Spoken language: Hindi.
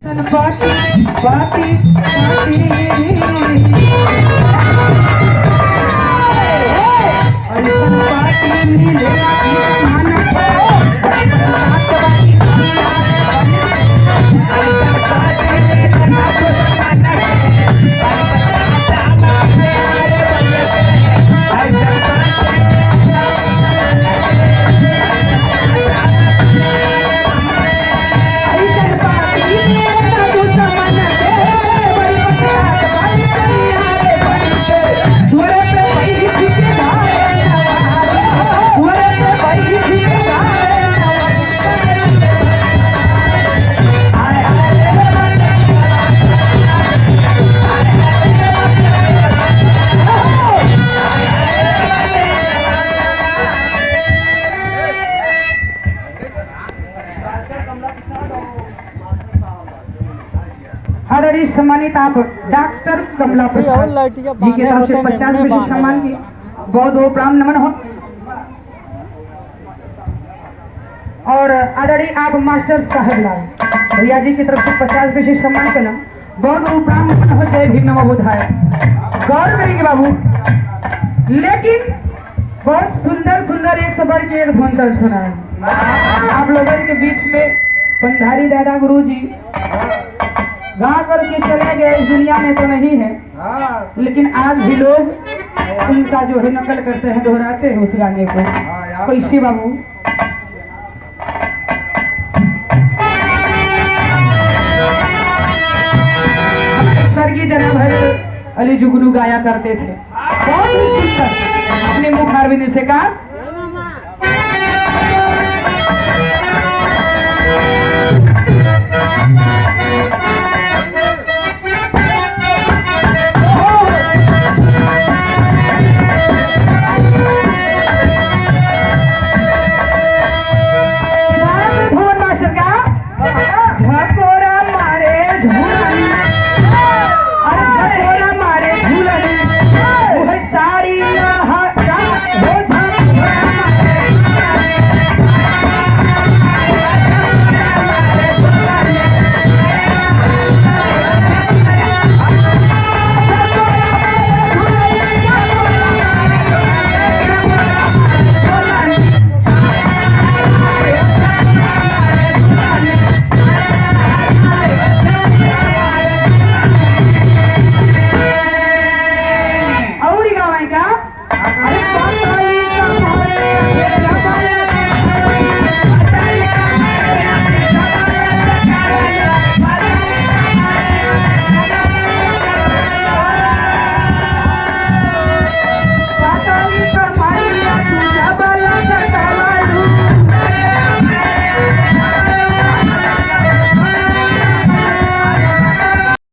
बाती बाती बाती ऐसन बाती मिले मन आदरणीय सम्मानित आप डॉक्टर कमला प्रसाद जी की तरफ से 50 विशेष सम्मान की बहुत बहुत प्रणाम नमन हो। और आदरणीय आप मास्टर साहब लाल भैया जी की तरफ से 50 विशेष सम्मान के नाम बहुत बहुत प्रणाम नमन हो। जय भीम नमो बुद्धाय। गौर करेंगे बाबू, लेकिन बहुत सुंदर सुंदर एक से बढ़ के एक धुंधर सुना है आप लोगों के बीच में। पंधारी दादा गुरु जी गा करके चले गए, इस दुनिया में तो नहीं है, लेकिन आज भी लोग उनका जो है नकल करते हैं, दोहराते हैं उस गाने को। कैसे बाबू? स्वर्गीय जनाब हजरत अली जुगनू गाया करते थे, बहुत ही सुंदर अपने मुख अरविंद से कहा। झकोरा मारे झूठ